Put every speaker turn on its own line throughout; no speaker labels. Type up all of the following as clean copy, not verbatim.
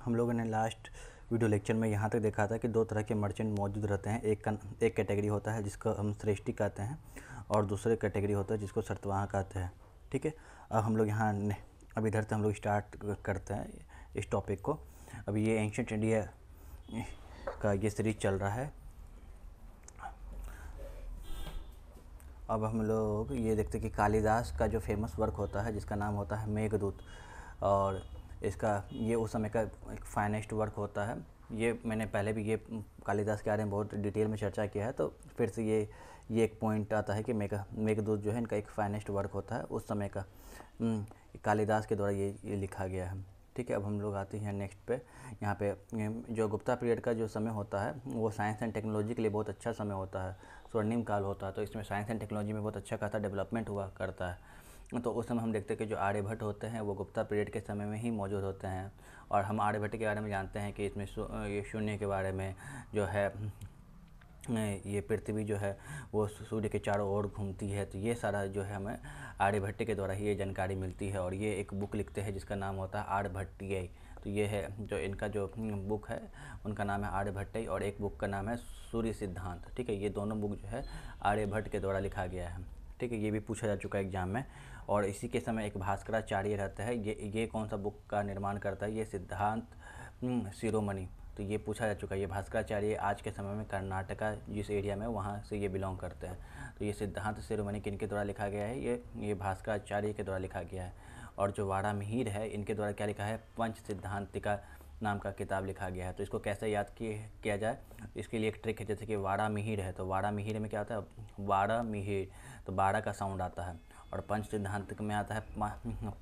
हम लोगों ने लास्ट वीडियो लेक्चर में यहाँ तक देखा था कि दो तरह के मर्चेंट मौजूद रहते हैं। एक कैटेगरी होता है जिसको हम श्रेष्ठी कहते हैं और दूसरे कैटेगरी होता है जिसको सतवाह कहते हैं। ठीक है, अब हम लोग यहाँ अब इधर से हम लोग स्टार्ट करते हैं इस टॉपिक को। अभी ये एंशिएंट इंडिया का ये सीरीज चल रहा है। अब हम लोग ये देखते हैं कि कालिदास का जो फेमस वर्क होता है जिसका नाम होता है मेघदूत, और इसका ये उस समय का एक फाइनेस्ट वर्क होता है। ये मैंने पहले भी ये कालिदास के बारे में बहुत डिटेल में चर्चा किया है, तो फिर से ये एक पॉइंट आता है कि मेघदूत जो है इनका एक फाइनेस्ट वर्क होता है उस समय का। कालिदास के द्वारा ये लिखा गया है। ठीक है, अब हम लोग आते हैं नेक्स्ट पे। यहाँ पे जो गुप्ता पीरियड का जो समय होता है वो साइंस एंड टेक्नोलॉजी के लिए बहुत अच्छा समय होता है, स्वर्णिम काल होता है। तो इसमें साइंस एंड टेक्नोलॉजी में बहुत अच्छा खासा डेवलपमेंट हुआ करता है। तो उस समय हम देखते हैं कि जो आर्यभट्ट होते हैं वो गुप्ता पीरियड के समय में ही मौजूद होते हैं। और हम आर्यभट्ट के बारे में जानते हैं कि इसमें ये शून्य के बारे में जो है, ये पृथ्वी जो है वो सूर्य के चारों ओर घूमती है। तो ये सारा जो है हमें आर्यभट्ट के द्वारा ही ये जानकारी मिलती है। और ये एक बुक लिखते हैं जिसका नाम होता है आर्यभट्टीय। तो ये है जो इनका जो बुक है उनका नाम है आर्यभट्टीय, और एक बुक का नाम है सूर्य सिद्धांत। ठीक है, ये दोनों बुक जो है आर्यभट्ट के द्वारा लिखा गया है। ठीक है, ये भी पूछा जा चुका है एग्जाम में। और इसी के समय एक भास्कराचार्य रहता है, ये कौन सा बुक का निर्माण करता है, ये सिद्धांत शिरोमणि। तो ये पूछा जा चुका है। ये भास्कराचार्य आज के समय में कर्नाटका जिस एरिया में वहाँ से ये बिलोंग करते हैं। तो ये सिद्धांत शिरोमणि किनके द्वारा लिखा गया है, ये भास्कराचार्य के द्वारा लिखा गया है। और जो वारामिहिर है इनके द्वारा क्या लिखा है, पंच सिद्धांतिका नाम का किताब लिखा गया है। तो इसको कैसे याद किया जाए, इसके लिए एक ट्रिक है। जैसे कि वारामिहिर है तो वारामिहिर में क्या आता है, वारामिहिर, तो 12 का साउंड आता है। और पंच सिद्धांतिक में आता है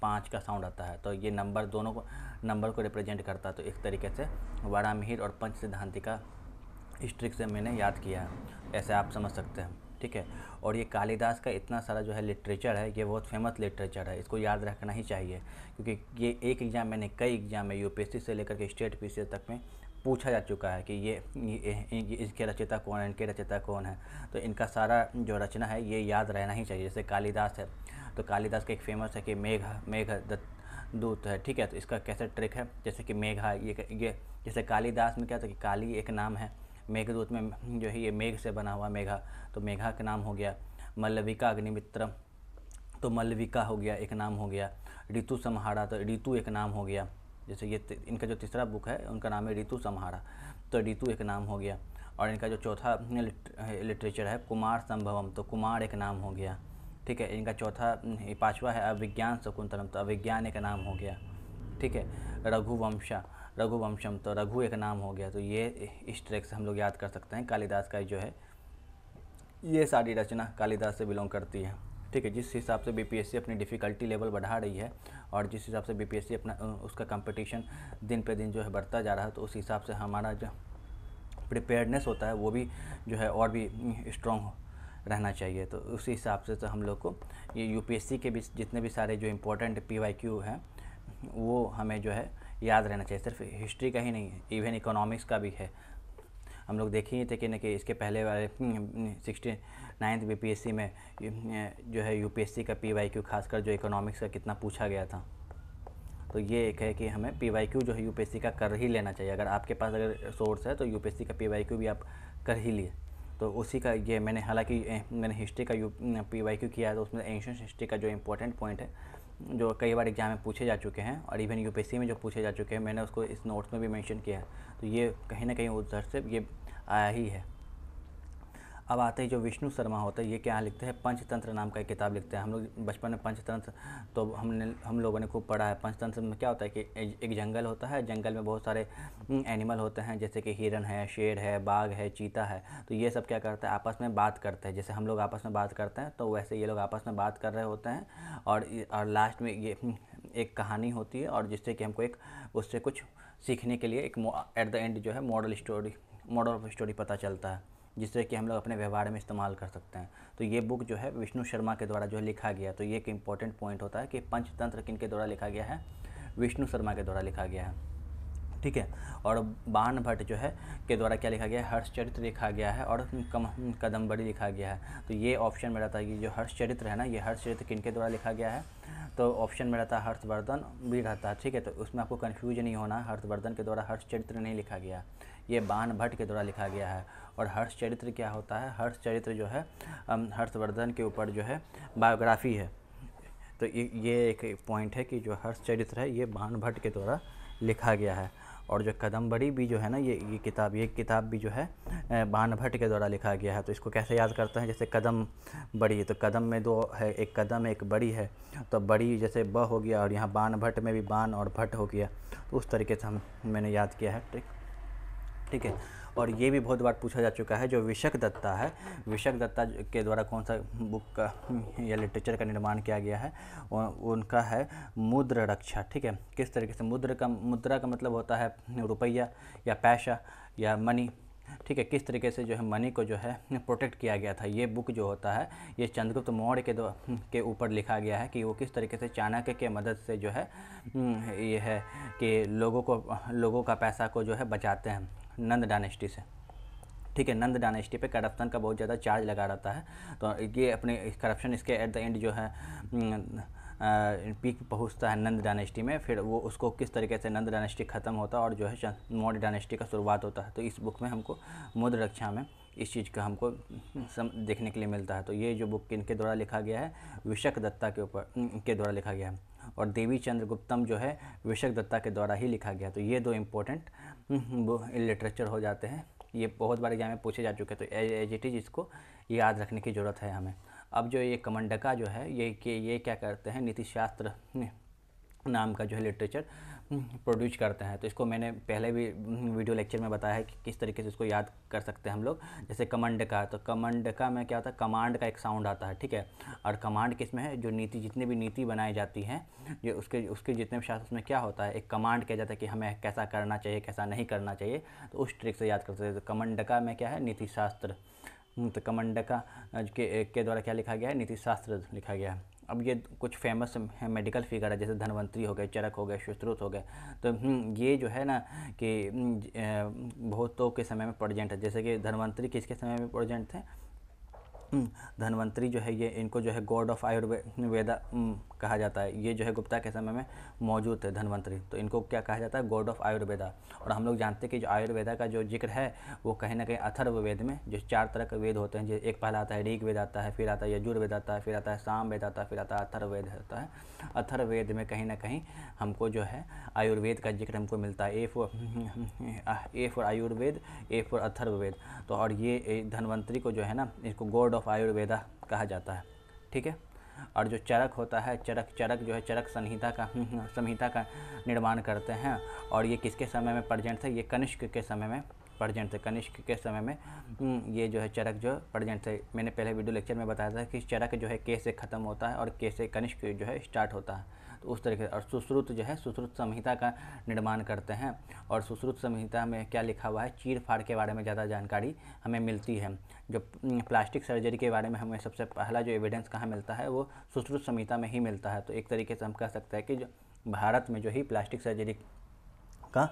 5 का साउंड आता है। तो ये नंबर दोनों को नंबर को रिप्रेजेंट करता है। तो इस तरीके से वारामिहिर और पंच सिद्धांतिका इस ट्रिक से मैंने याद किया है, ऐसे आप समझ सकते हैं। ठीक है, और ये कालिदास का इतना सारा जो है लिटरेचर है, ये बहुत फेमस लिटरेचर है, इसको याद रखना ही चाहिए। क्योंकि ये एक एग्ज़ाम मैंने कई एग्ज़ाम में यूपीएससी से लेकर के स्टेट पीसीएस तक में पूछा जा चुका है कि ये इसके रचयिता कौन है, इनके रचयिता कौन है। तो इनका सारा जो रचना है ये याद रहना ही चाहिए। जैसे कालिदास है तो कालिदास का एक फेमस है कि मेघ दूत है। ठीक है, तो इसका कैसे ट्रिक है, जैसे कि मेघा, ये जैसे कालिदास में क्या था कि काली एक नाम है, मेघदूत में जो है ये मेघ से बना हुआ मेघा, तो मेघा का नाम हो गया। मल्लविका अग्निमित्र, तो मल्लविका हो गया, एक नाम हो गया। ऋतु संहारा, तो ऋतु एक नाम हो गया। जैसे ये इनका जो तीसरा बुक है उनका नाम है ऋतु संहारा, तो ऋतु एक नाम हो गया। और इनका जो चौथा लिटरेचर है कुमार संभवम, तो कुमार एक नाम हो गया। ठीक है, इनका पांचवा है अभिज्ञान शकुंतलम, तो अभिज्ञान एक नाम हो गया। ठीक है, रघुवंशम, तो रघु एक नाम हो गया। तो ये इस ट्रैक से हम लोग याद कर सकते हैं कालिदास का जो है ये सारी रचना कालिदास से बिलोंग करती है। ठीक है, जिस हिसाब से बीपीएससी अपनी डिफ़िकल्टी लेवल बढ़ा रही है और जिस हिसाब से बीपीएससी अपना उसका कंपटीशन दिन पे दिन जो है बढ़ता जा रहा है, तो उस हिसाब से हमारा जो प्रिपेयर्डनेस होता है वो भी जो है और भी स्ट्रॉन्ग रहना चाहिए। तो उसी हिसाब से तो हम लोग को ये यूपीएससी के भी जितने भी सारे जो इम्पोर्टेंट पीवाईक्यू हैं वो हमें जो है याद रहना चाहिए। सिर्फ हिस्ट्री का ही नहीं है, इवन इकोनॉमिक्स का भी है। हम लोग देखे ही थे कि इसके पहले वाले 69th बीपीएससी में जो है यूपीएससी का पीवाईक्यू खासकर जो इकोनॉमिक्स का कितना पूछा गया था। तो ये एक है कि हमें पीवाईक्यू जो है यूपीएससी का कर ही लेना चाहिए। अगर आपके पास अगर सोर्स है तो यूपीएससी का पीवाईक्यू भी आप कर ही लिए। तो उसी का ये मैंने हालांकि मैंने हिस्ट्री का पीवाईक्यू किया है, तो उसमें एंशिएंट हिस्ट्री का जो इम्पोर्टेंट पॉइंट है जो कई बार एग्जाम में पूछे जा चुके हैं और इवन यूपीएससी में जो पूछे जा चुके हैं, मैंने उसको इस नोट्स में भी मेंशन किया है। तो ये कहीं ना कहीं उधर से ये आया ही है। अब आते ही जो विष्णु शर्मा होता है, ये क्या लिखते हैं, पंचतंत्र नाम का एक किताब लिखते हैं। हम लोग बचपन में पंचतंत्र तो हम लोगों ने खूब पढ़ा है। पंचतंत्र में क्या होता है कि एक जंगल होता है, जंगल में बहुत सारे एनिमल होते हैं, जैसे कि हिरन है, शेर है, बाघ है, चीता है। तो ये सब क्या करता है, आपस में बात करते हैं। जैसे हम लोग आपस में बात करते हैं तो वैसे ये लोग आपस में बात कर रहे होते हैं। और लास्ट में ये एक कहानी होती है, और जिससे कि हमको एक उससे कुछ सीखने के लिए एक एट द एंड जो है मॉडल ऑफ स्टोरी पता चलता है, जिससे कि हम लोग अपने व्यवहार में इस्तेमाल कर सकते हैं। तो ये बुक जो है विष्णु शर्मा के द्वारा जो है लिखा गया। तो ये एक इम्पॉर्टेंट पॉइंट होता है कि पंचतंत्र किन के द्वारा लिखा गया है, विष्णु शर्मा के द्वारा लिखा गया है। ठीक है। और बाण भट्ट जो है के द्वारा क्या लिखा गया है, हर्षचरित्र लिखा गया है और कदम्बरी लिखा गया है। तो ये ऑप्शन में रहता है कि जो हर्षचरित्र है ना, ये हर्षचरित्र किनके द्वारा लिखा गया है, तो ऑप्शन में रहता है हर्षवर्धन भी रहता है। ठीक है, तो उसमें आपको कन्फ्यूज नहीं होना, हर्षवर्धन के द्वारा हर्षचरित्र नहीं लिखा गया, ये बाण भट्ट के द्वारा लिखा गया है। और हर्षचरित्र क्या होता है, हर्षचरित्र जो है हर्षवर्धन के ऊपर जो है बायोग्राफी है। तो ये एक पॉइंट है कि जो हर्षचरित्र है ये बाण भट्ट के द्वारा लिखा गया है। और जो कदम्बरी भी जो है ना, ये किताब भी जो है बाण भट्ट के द्वारा लिखा गया है। तो इसको कैसे याद करते हैं, जैसे कदम बड़ी, तो कदम में दो है, एक कदम एक बड़ी है, तो बड़ी जैसे ब हो गया और यहाँ बाण भट्ट में भी बाण और भट्ट हो गया, तो उस तरीके से मैंने याद किया है। ठीक है। और ये भी बहुत बार पूछा जा चुका है, जो विशक दत्ता है, विशक दत्ता के द्वारा कौन सा बुक का या लिटरेचर का निर्माण किया गया है, उनका है मुद्र रक्षा। ठीक है, किस तरीके से मुद्रा का मतलब होता है रुपया या पैसा या मनी। ठीक है, किस तरीके से जो है मनी को जो है प्रोटेक्ट किया गया था। ये बुक जो होता है ये चंद्रगुप्त मौर्य के ऊपर लिखा गया है कि वो किस तरीके से चाणक्य के मदद से जो है ये है कि लोगों का पैसा को जो है बचाते हैं नंद डायनेस्टी से। ठीक है, नंद डायनेस्टी पे करप्शन का बहुत ज़्यादा चार्ज लगा रहता है, तो ये अपने करप्शन इसके एट द एंड जो है पीक पहुंचता है नंद डायनेस्टी में। फिर वो उसको किस तरीके से नंद डायनेस्टी ख़त्म होता है और जो है मौर्य डायनेस्टी का शुरुआत होता है। तो इस बुक में हमको मुद्र रक्षा में इस चीज़ का हमको देखने के लिए मिलता है। तो ये जो बुक किनके द्वारा लिखा गया है, विशक दत्ता के द्वारा लिखा गया है। और देवी चंद्रगुप्तम जो है विशक दत्ता के द्वारा ही लिखा गया। तो ये दो इम्पोर्टेंट लिटरेचर हो जाते हैं, ये बहुत बार एग्जाम में पूछे जा चुके हैं, तो एज इट इज़ इसको याद रखने की ज़रूरत है हमें। अब जो ये कमंडका जो है ये क्या करते हैं, नीति शास्त्र नाम का जो है लिटरेचर प्रोड्यूस करते हैं। तो इसको मैंने पहले भी वीडियो लेक्चर में बताया है कि किस तरीके से इसको याद कर सकते हैं हम लोग। जैसे कमंडका, तो कमंडका में क्या होता है, कमांड का एक साउंड आता है। ठीक है, और कमांड किस में है, जो जितनी भी नीति बनाई जाती हैं, ये उसके जितने भी शास्त्र, उसमें क्या होता है, एक कमांड किया जाता है कि हमें कैसा करना चाहिए कैसा नहीं करना चाहिए। तो उस ट्रिक से याद करते हैं। तो कमंडका में क्या है, नीति शास्त्र। तो कमंडका के द्वारा क्या लिखा गया है, नीति शास्त्र लिखा गया है। अब ये कुछ फेमस मेडिकल फिगर है, जैसे धन्वंतरी हो गए, चरक हो गए, सुश्रुत हो गए। तो ये जो है ना कि बहुतों के समय में प्रेजेंट है। जैसे कि धन्वंतरी किसके समय में प्रेजेंट थे, धन्वंतरी जो है ये इनको जो है गॉड ऑफ आयुर्वेदा कहा जाता है। ये जो है गुप्ता के समय में मौजूद थे धन्वंतरी, तो इनको क्या कहा जाता है, गॉड ऑफ आयुर्वेदा। और हम लोग जानते हैं कि जो आयुर्वेदा का जो जिक्र है वो कहीं ना कहीं अथर्ववेद में, जो 4 तरह के वेद होते हैं, जो एक पहला आता है ऋग्वेद आता है, फिर आता है यजुर्वेद आता है, फिर आता है सामवेद आता है, फिर आता है अथर्ववेद होता है। अथर्ववेद में कहीं ना कहीं हमको जो है आयुर्वेद का जिक्र हमको मिलता है, A for Ayurveda, A for Atharvaveda. तो और ये धन्वंतरी को जो है ना, इसको गॉड ऑफ आयुर्वेदा कहा जाता है। ठीक है। और जो चरक होता है, चरक जो है चरक संहिता का निर्माण करते हैं। और ये किसके समय में प्रेजेंट थे, ये कनिष्क के समय में प्रेजेंट थे। कनिष्क के समय में ये जो है चरक जो प्रेजेंट थे। मैंने पहले वीडियो लेक्चर में बताया था कि चरक जो है के से ख़त्म होता है और के से कनिष्क जो है स्टार्ट होता है। तो उस तरीके से। और सुश्रुत जो है सुश्रुत संहिता का निर्माण करते हैं। और सुश्रुत संहिता में क्या लिखा हुआ है, चीर फाड़ के बारे में ज़्यादा जानकारी हमें मिलती है। जो प्लास्टिक सर्जरी के बारे में हमें सबसे पहला जो एविडेंस कहाँ मिलता है, वो सुश्रुत संहिता में ही मिलता है। तो एक तरीके से हम कह सकते हैं कि जो भारत में जो ही प्लास्टिक सर्जरी का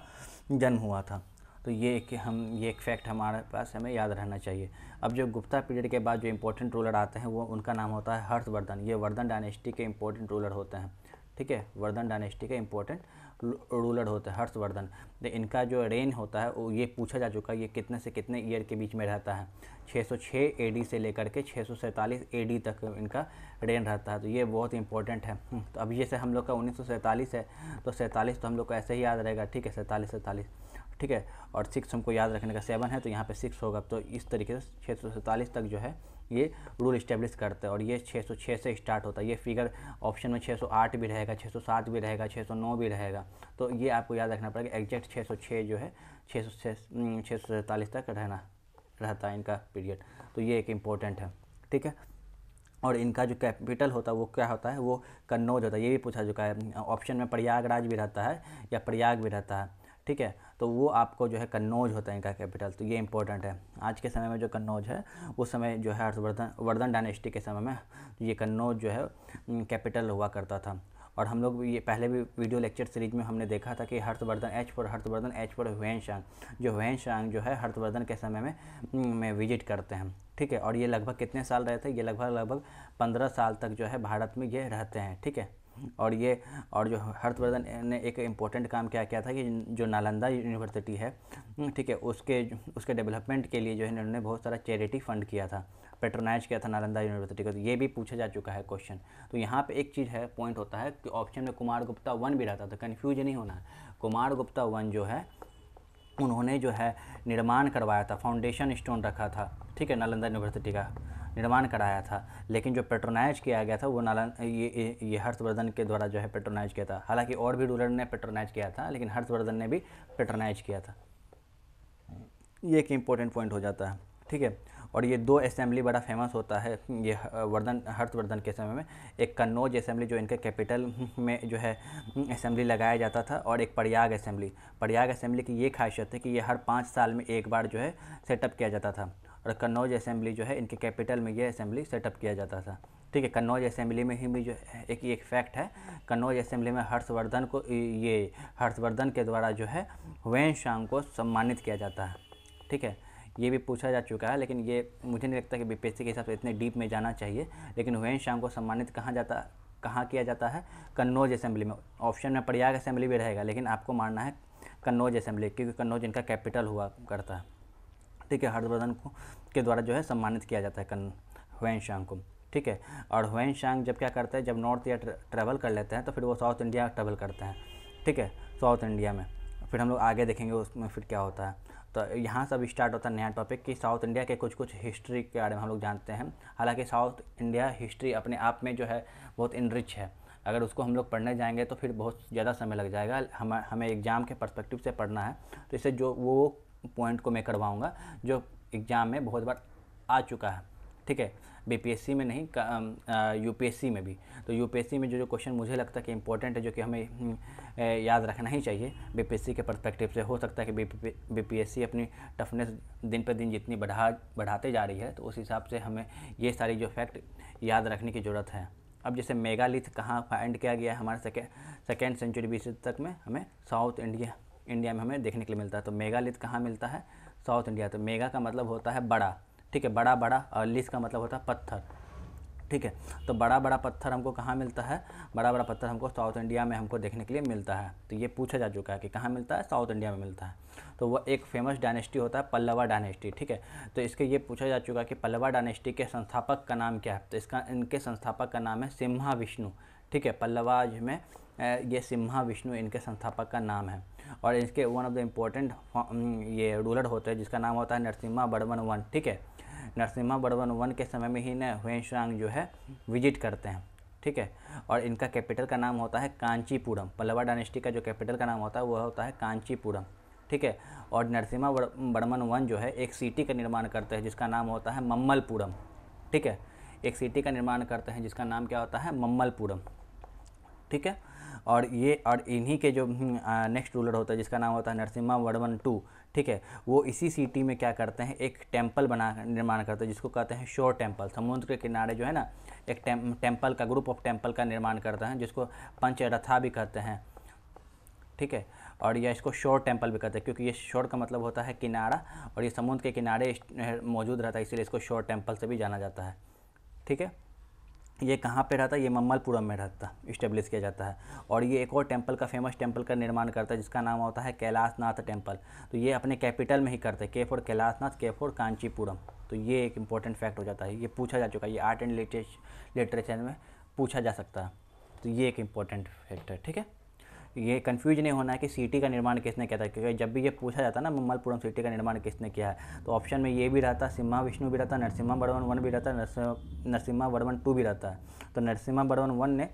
जन्म हुआ था। तो ये एक फैक्ट हमारे पास हमें याद रहना चाहिए। अब जो गुप्ता पीरियड के बाद जो इम्पोर्टेंट रूलर आते हैं वो उनका नाम होता है हर्षवर्धन। ये वर्धन डायनेस्टी के इम्पोर्टेंट रूलर होते हैं। ठीक है, वर्धन डायनेस्टी के इम्पोर्टेंट रूलर होते हैं हर्षवर्धन। तो इनका जो रेन होता है वो ये पूछा जा चुका है, ये कितने से कितने ईयर के बीच में रहता है। 606 AD से लेकर के 647 AD तक इनका रेन रहता है। तो ये बहुत इंपॉर्टेंट है। तो अब जैसे हम लोग का 1947 है, तो 47 तो हम लोग को ऐसे ही याद रहेगा। ठीक है, 47। ठीक है, और 6 हमको याद रखने का, 7 है तो यहाँ पे 6 होगा। तो इस तरीके से 647 तक जो है ये रूल इस्टेब्लिश करते हैं। और ये 606 से स्टार्ट होता है। ये फिगर ऑप्शन में 608 भी रहेगा, 607 भी रहेगा, 609 भी रहेगा। तो ये आपको याद रखना पड़ेगा। एग्जैक्ट 606 जो है 647 तक रहता है इनका पीरियड। तो ये एक इम्पोर्टेंट है। ठीक है। और इनका जो कैपिटल होता है वो क्या होता है, वो कन्नौज होता है। ये भी पूछा चुका है। ऑप्शन में प्रयागराज भी रहता है या प्रयाग भी रहता है। ठीक है, तो वो आपको जो है कन्नौज होता है इनका कैपिटल। तो ये इंपॉर्टेंट है। आज के समय में जो कन्नौज है उस समय जो है वर्धन डायनेस्टी के समय में ये कन्नौज जो है कैपिटल हुआ करता था। और हम लोग ये पहले भी वीडियो लेक्चर सीरीज में हमने देखा था कि Harshvardhan, H for Harshvardhan, H for Hiuen Tsang, जो ह्वेनसांग जो है हर्षवर्धन के समय में विजिट करते हैं, ठीक है। और ये लगभग कितने साल रहे थे, ये लगभग 15 साल तक जो है भारत में ये रहते हैं, ठीक है। और जो हर्षवर्धन ने एक इम्पोर्टेंट काम क्या किया था कि जो नालंदा यूनिवर्सिटी है, ठीक है, उसके डेवलपमेंट के लिए जो है इन्होंने बहुत सारा चैरिटी फंड किया था, पेट्रोनाइज किया था नालंदा यूनिवर्सिटी को। तो ये भी पूछा जा चुका है क्वेश्चन। तो यहाँ पे एक चीज़ है, पॉइंट होता है कि ऑप्शन में कुमार गुप्ता वन भी रहता था, कन्फ्यूज नहीं होना है। कुमार गुप्ता वन जो है उन्होंने जो है निर्माण करवाया था, फाउंडेशन स्टोन रखा था, ठीक है, नालंदा यूनिवर्सिटी का निर्माण कराया था। लेकिन जो पेट्रोनाइज किया गया था वो ये हर्षवर्धन के द्वारा जो है पेट्रोनाइज किया था। हालांकि और भी रूलर ने पेट्रोनाइज किया था, लेकिन हर्षवर्धन ने भी पेट्रोनाइज किया था। ये एक इम्पोर्टेंट पॉइंट हो जाता है, ठीक है। और ये 2 असेंबली बड़ा फेमस होता है ये हर्षवर्धन के समय में। एक कन्नौज असेंबली जो इनके कैपिटल में जो है असेंबली लगाया जाता था, और एक प्रयाग असेंबली। प्रयाग असेंबली की ये खासियत है कि ये हर 5 साल में एक बार जो है सेटअप किया जाता था, और कन्नौज असेंबली जो है इनके कैपिटल में ये असेंबली सेटअप किया जाता था, ठीक है। कन्नौज असेंबली में ही भी जो है एक फैक्ट है, कन्नौज असेंबली में हर्षवर्धन के द्वारा जो है ह्वेनसांग को सम्मानित किया जाता है, ठीक है। ये भी पूछा जा चुका है, लेकिन ये मुझे नहीं लगता कि बीपीएससी के हिसाब से इतने डीप में जाना चाहिए। लेकिन ह्वेनसांग को सम्मानित कहाँ किया जाता है, कन्नौज असेंबली में। ऑप्शन में प्रयाग असेंबली भी रहेगा, लेकिन आपको मानना है कन्नौज असेंबली, क्योंकि कन्नौज इनका कैपिटल हुआ करता है, ठीक है। हर्षवर्धन के द्वारा जो है सम्मानित किया जाता है ह्वेनसांग को, ठीक है। और ह्वेनसांग जब क्या करते हैं, जब नॉर्थ या ट्रैवल कर लेते हैं तो फिर वो साउथ इंडिया ट्रैवल करते हैं, ठीक है, साउथ इंडिया में। फिर हम लोग आगे देखेंगे उसमें फिर क्या होता है। तो यहाँ से अब स्टार्ट होता है नया टॉपिक कि साउथ इंडिया के कुछ हिस्ट्री के बारे में हम लोग जानते हैं। हालांकि साउथ इंडिया हिस्ट्री अपने आप में जो है बहुत इनरिच है, अगर उसको हम लोग पढ़ने जाएंगे तो फिर बहुत ज़्यादा समय लग जाएगा। हमें एग्ज़ाम के पर्सपेक्टिव से पढ़ना है, तो इससे जो वो पॉइंट को मैं करवाऊँगा जो एग्ज़ाम में बहुत बार आ चुका है, ठीक है। बीपीएससी में नहीं, यूपीएससी में भी। तो यूपीएससी में जो क्वेश्चन मुझे लगता है कि इंपॉर्टेंट है, जो कि हमें याद रखना ही चाहिए बीपीएससी के पर्सपेक्टिव से। हो सकता है कि बीपीएससी अपनी टफनेस दिन पर दिन जितनी बढ़ाते जा रही है, तो उस हिसाब से हमें ये सारी जो फैक्ट याद रखने की ज़रूरत है। अब जैसे मेगालिथ कहाँ फाइंड किया गया है, हमारे सेकेंड सेंचुरी बीसी तक में हमें साउथ इंडिया में हमें देखने के लिए मिलता है। तो मेगालिथ कहाँ मिलता है, साउथ इंडिया। तो मेगा का मतलब होता है बड़ा, ठीक है, बड़ा बड़ा, और लिथ का मतलब होता है पत्थर, ठीक है। तो बड़ा बड़ा पत्थर हमको कहाँ मिलता है, बड़ा बड़ा पत्थर हमको साउथ इंडिया में हमको देखने के लिए मिलता है। तो ये पूछा जा चुका है कि कहाँ मिलता है, साउथ इंडिया में मिलता है। तो वो एक फेमस डायनेस्टी होता है पल्लवा डायनेस्टी, ठीक है। तो इसके ये पूछा जा चुका है कि पल्लवा डायनेस्टी के संस्थापक का नाम क्या है। तो इनके संस्थापक का नाम है सिम्हा विष्णु, ठीक है। पल्लवाज में ये सिम्हा विष्णु इनके संस्थापक का नाम है। और इसके वन ऑफ द इम्पोर्टेंट ये रूलर होते हैं जिसका नाम होता है नरसिम्हा वर्मन वन, ठीक है। नरसिम्हा वर्मन वन के समय में ही न ह्वेनसांग जो है विजिट करते हैं, ठीक है। और इनका कैपिटल का नाम होता है कांचीपुरम। पल्लवा डायनेस्टी का जो कैपिटल का नाम होता है वह होता है कांचीपुरम, ठीक है। और नरसिम्हा वर्मन वन जो है एक सिटी का निर्माण करते हैं जिसका नाम होता है मम्मलपुरम, ठीक है। एक सिटी का निर्माण करते हैं जिसका नाम क्या होता है, मम्मलपुरम, ठीक है। और इन्हीं के जो नेक्स्ट रूलर होता है जिसका नाम होता है नरसिम्हा वर्मन टू, ठीक है। वो इसी सिटी में क्या करते हैं, एक टेम्पल निर्माण करते हैं जिसको कहते हैं शोर टेम्पल। समुद्र के किनारे जो है ना एक टेम्पल का, ग्रुप ऑफ टेम्पल का निर्माण करते हैं जिसको पंचरथा भी कहते हैं, ठीक है। और यह इसको शोर टेम्पल भी कहते हैं क्योंकि ये शोर का मतलब होता है किनारा, और ये समुद्र के किनारे मौजूद रहता है, इसीलिए इसको शोर टेम्पल से भी जाना जाता है, ठीक है। ये कहाँ पे रहता है, ये मम्मलपुरम में रहता है, इस्टेब्लिश किया जाता है। और ये एक और टेम्पल का, फेमस टेम्पल का निर्माण करता है जिसका नाम होता है कैलाशनाथ टेम्पल। तो ये अपने कैपिटल में ही करते हैं, के फॉर कैलाशनाथ, के फॉर कांचीपुरम। तो ये एक इंपॉर्टेंट फैक्ट हो जाता है, ये पूछा जा चुका है, ये आर्ट एंड लिटरेचर में पूछा जा सकता है। तो ये एक इंपॉर्टेंट फैक्ट है, ठीक है। ये कंफ्यूज नहीं होना है कि सिटी का निर्माण किसने किया था, क्योंकि जब भी ये पूछा जाता है ना मम्मलपुरम सिटी का निर्माण किसने किया है, तो ऑप्शन में ये भी रहता, सिम्हा विष्णु भी रहता, नरसिम्हा वर्मन वन भी रहता, नरसिम्हा वर्मन टू भी रहता है। तो नरसिम्हा वर्मन वन ने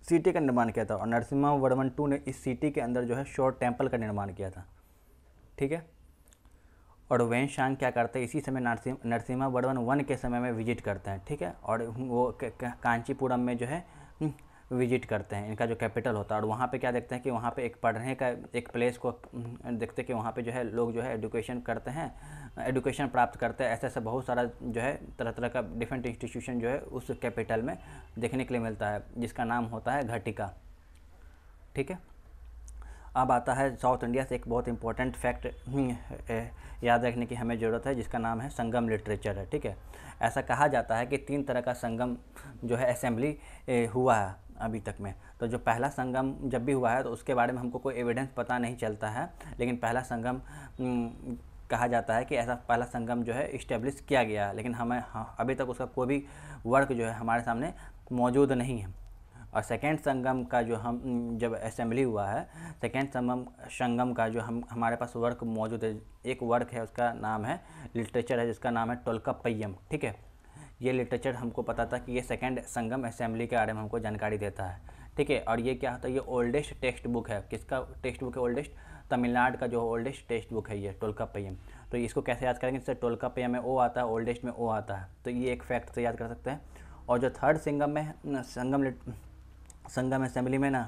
सिटी का निर्माण किया था, और नरसिम्हा वर्मन टू ने इस सिटी के अंदर जो है शोर टेम्पल का निर्माण किया था, ठीक है। और ह्वेनसांग क्या करते हैं, इसी समय नरसिम्हा वर्मन वन के समय में विजिट करते हैं, ठीक है। और वो कांचीपुरम में जो है विजिट करते हैं, इनका जो कैपिटल होता है, और वहाँ पे क्या देखते हैं कि वहाँ पे एक पढ़ने का एक प्लेस को देखते हैं कि वहाँ पे जो है लोग जो है एजुकेशन करते हैं, एजुकेशन प्राप्त करते हैं। ऐसे ऐसे बहुत सारा जो है तरह तरह का डिफरेंट इंस्टीट्यूशन जो है उस कैपिटल में देखने के लिए मिलता है, जिसका नाम होता है घटिका। ठीक है, अब आता है साउथ इंडिया से एक बहुत इंपॉर्टेंट फैक्ट याद रखने की हमें ज़रूरत है, जिसका नाम है संगम लिटरेचर है। ठीक है, ऐसा कहा जाता है कि 3 तरह का संगम जो है असेंबली हुआ है अभी तक में। तो जो पहला संगम जब भी हुआ है तो उसके बारे में हमको कोई एविडेंस पता नहीं चलता है, लेकिन पहला संगम कहा जाता है कि ऐसा पहला संगम जो है इस्टेब्लिश किया गया है, लेकिन हमें अभी तक उसका कोई भी वर्क जो है हमारे सामने मौजूद नहीं है। और सेकेंड संगम का जो हम जब असेंबली हुआ है, सेकेंड संगम का जो हमारे पास वर्क मौजूद है, एक वर्क है उसका नाम है लिटरेचर है, जिसका नाम है टोल्काप्पियम। ठीक है, ये लिटरेचर हमको पता था कि ये सेकेंड संगम असेंबली के बारे में हमको जानकारी देता है। ठीक है, और ये क्या होता है, ये ओल्डेस्ट टेक्स्ट बुक है। किसका टेक्स्ट बुक है ओल्डेस्ट? तमिलनाडु का जो ओल्डेस्ट टेक्स्ट बुक है ये टोल्काप्पियम। तो इसको कैसे याद करेंगे? जैसे टोल्काप्पियम में ओ आता है, ओल्डेस्ट में ओ आता है, तो ये एक फैक्ट से याद कर सकते हैं। और जो थर्ड संगम असेंबली में ना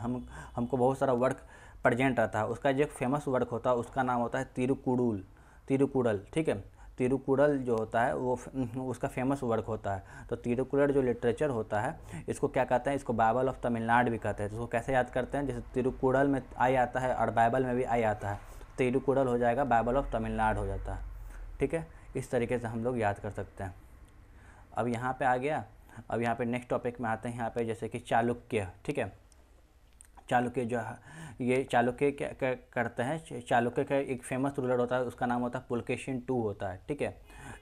हमको बहुत सारा वर्क प्रेजेंट रहता है। उसका जो एक फेमस वर्क होता है उसका नाम होता है तिरुकुड़ल। ठीक है, तिरुकुड़ल जो होता है वो उसका फेमस वर्क होता है। तो तिरुकुड़ल जो लिटरेचर होता है, इसको क्या कहते हैं? इसको बाइबल ऑफ तमिलनाडु भी कहते हैं। तो इसको कैसे याद करते हैं? जैसे तिरुकुड़ल में आई आता है और बाइबल में भी आई आता है, तिरुकुड़ल हो जाएगा, बाइबल ऑफ तमिलनाडु हो जाता है। ठीक है, इस तरीके से हम लोग याद कर सकते हैं। अब यहाँ पे आ गया, अब यहाँ पे नेक्स्ट टॉपिक में आते हैं। यहाँ पे जैसे कि चालुक्य। ठीक है, चालुक्य जो है, ये चालुक्य क्या करते हैं? चालुक्य का एक फेमस रूलर होता है, उसका नाम होता है पुलकेशिन II होता है। ठीक है,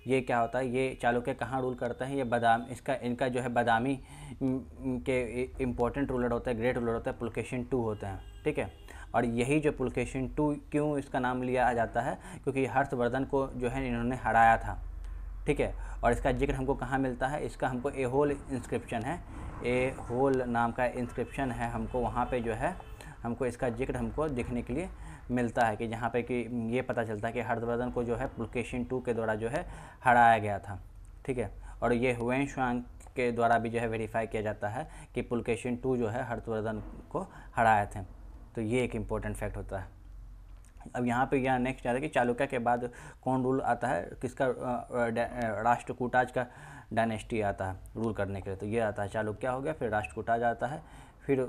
ये क्या होता है? ये चालुक्य कहाँ रूल करते हैं? ये इनका जो है बादामी के इम्पोर्टेंट रूलर होता है, ग्रेट रूलर होता है, पुलकेशिन II होते हैं। ठीक है, और यही जो पुलकेशिन II क्यों इसका नाम लिया जाता है? क्योंकि हर्षवर्धन को जो है इन्होंने हराया था। ठीक है, और इसका जिक्र हमको कहाँ मिलता है? इसका हमको एहोल इंस्क्रिप्शन है, एहोल नाम का इंस्क्रिप्शन है, हमको वहाँ पे जो है हमको इसका जिक्र हमको देखने के लिए मिलता है कि जहाँ पे कि ये पता चलता है कि हर्षवर्धन को जो है पुलकेशिन II के द्वारा जो है हराया गया था। ठीक है, और ये हुएन के द्वारा भी जो है वेरीफाई किया जाता है कि पुलकेशिन II जो है हर्षवर्धन को हराए थे। तो ये एक इम्पोर्टेंट फैक्ट होता है। अब यहाँ पे यह नेक्स्ट आता है कि चालुक्य के बाद कौन रूल आता है? किसका? राष्ट्रकूटाज का डायनेस्टी आता है रूल करने के लिए। तो ये आता है चालुक्य हो गया, फिर राष्ट्रकूटाज आता है, फिर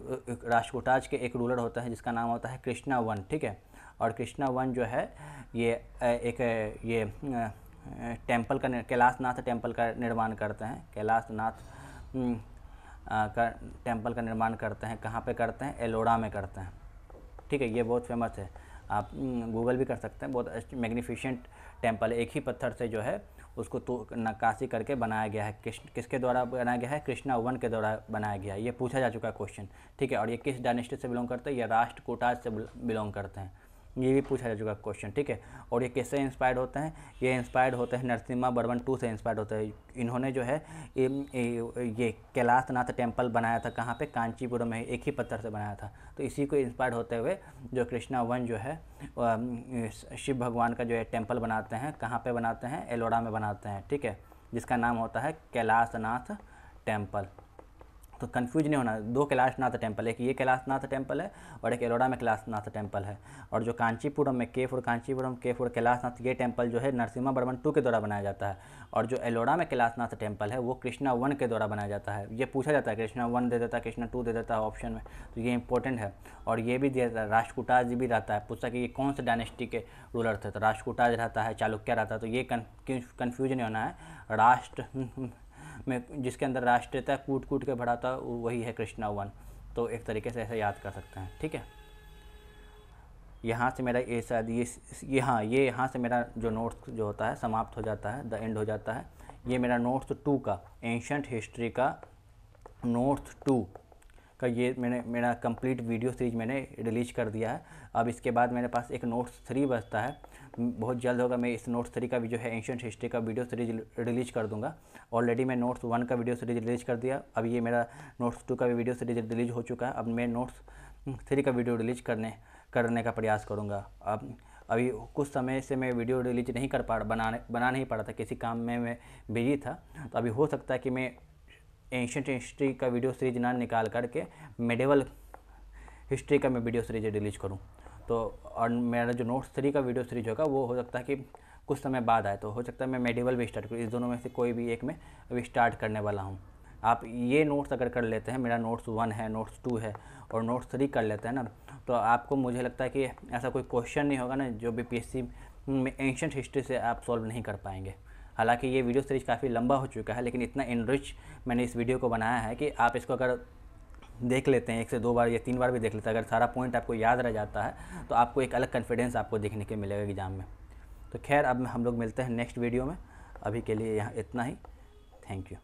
राष्ट्रकूटाज के एक रूलर होता है जिसका नाम होता है कृष्णा I। ठीक है, और कृष्णा I जो है ये टेम्पल का, कैलाशनाथ टेम्पल का निर्माण करते हैं। कैलाशनाथ का टेम्पल का निर्माण करते हैं। कहाँ पे करते हैं? एलोरा में करते हैं। ठीक है, ये बहुत फेमस है, आप गूगल भी कर सकते हैं। बहुत मैग्निफिसेंट टेम्पल है, एक ही पत्थर से जो है उसको तो नक्काशी करके बनाया गया है। किसके द्वारा बनाया गया है? कृष्णा I के द्वारा बनाया गया है। ये पूछा जा चुका है क्वेश्चन। ठीक है, और ये किस डायनेस्टी से बिलोंग करते हैं? ये राष्ट्रकूटाज से बिलोंग करते हैं, ये भी पूछा जा चुका क्वेश्चन। ठीक है, और ये किससे इंस्पायर्ड होते हैं? ये इंस्पायर्ड होते हैं नरसिम्हा-वर्मन II से इंस्पायर्ड होते हैं। इन्होंने जो है ये कैलाशनाथ टेम्पल बनाया था। कहाँ पे? कांचीपुरम में, एक ही पत्थर से बनाया था। तो इसी को इंस्पायर्ड होते हुए जो कृष्णा I जो है शिव भगवान का जो है टेम्पल बनाते हैं। कहाँ पे बनाते हैं? एलोरा में बनाते हैं। ठीक है, जिसका नाम होता है कैलाशनाथ टेम्पल। तो कंफ्यूज नहीं होना, 2 कैलाशनाथ टेम्पल, एक ये कैलाशनाथ टेम्पल है और एक एलोरा में कैलाशनाथ टेम्पल है। और जो कांचीपुरम में के4 कैलाशनाथ, ये टेम्पल जो है नरसिम्हा-वर्मन II के द्वारा बनाया जाता है। और जो एलोरा में कैलाशनाथ टेम्पल है वो कृष्णा I के द्वारा बनाया जाता है। ये पूछा जाता है, कृष्णा I दे देता है, कृष्णा II दे देता है ऑप्शन में, तो ये इंपॉर्टेंट है। और ये भी दिया जाता है, राष्ट्रकूटाज भी रहता है। पूछता कि ये कौन से डायनेस्टी के रूलर थे? तो राष्ट्रकूटाज रहता है, चालुक्य रहता है। तो ये कन्फ्यूज नहीं होना है, राष्ट्र में जिसके अंदर राष्ट्रीयता कूट कूट के भरा था वही है कृष्णा I। तो एक तरीके से ऐसे याद कर सकते हैं। ठीक है, यहाँ से मेरा ये शायद ये यहाँ से मेरा जो नोट्स जो होता है समाप्त हो जाता है, द एंड हो जाता है। ये मेरा नोट्स 2 का, एंशंट हिस्ट्री का नोट्स 2 का ये मेरा कंप्लीट वीडियो सीरीज मैंने रिलीज कर दिया है। अब इसके बाद मेरे पास एक नोट्स 3 बचता है, बहुत जल्द होगा। मैं इस नोट्स 3 का भी जो है एंशंट हिस्ट्री का वीडियो सीरीज रिलीज कर दूंगा। ऑलरेडी मैं नोट्स 1 का वीडियो सीरीज रिलीज कर दिया, अब ये मेरा नोट्स 2 का भी वीडियो सीरीज रिलीज हो चुका है। अब मैं नोट्स 3 का वीडियो रिलीज करने का प्रयास करूँगा। अब अभी कुछ समय से मैं वीडियो रिलीज नहीं कर बना नहीं पा रहा था, किसी काम में मैं बिजी था। तो अभी हो सकता है कि मैं एंशियंट हिस्ट्री का वीडियो सीरीज ना निकाल करके मेडिवल हिस्ट्री का मैं वीडियो सीरीज रिलीज करूँ। तो और मेरा जो नोट्स 3 का वीडियो सीरीज होगा वो हो सकता है कि कुछ समय बाद आए, तो हो सकता है मैं मेडिवल भी स्टार्ट करूँ। इस दोनों में से कोई भी एक मैं अभी स्टार्ट करने वाला हूँ। आप ये नोट्स अगर कर लेते हैं, मेरा नोट्स 1 है, नोट्स 2 है और नोट्स 3 कर लेते हैं ना, तो आपको मुझे लगता है कि ऐसा कोई क्वेश्चन नहीं होगा ना जो बीपीएससी में एंशियंट हिस्ट्री से आप सॉल्व नहीं कर पाएंगे। हालांकि ये वीडियो सीरीज काफ़ी लंबा हो चुका है, लेकिन इतना इनरिच मैंने इस वीडियो को बनाया है कि आप इसको अगर देख लेते हैं 1 से 2 बार या 3 बार भी देख लेते हैं, अगर सारा पॉइंट आपको याद रह जाता है तो आपको एक अलग कॉन्फिडेंस आपको देखने के मिलेगा एग्ज़ाम में। तो खैर अब हम लोग मिलते हैं नेक्स्ट वीडियो में, अभी के लिए यहाँ इतना ही। Thank you.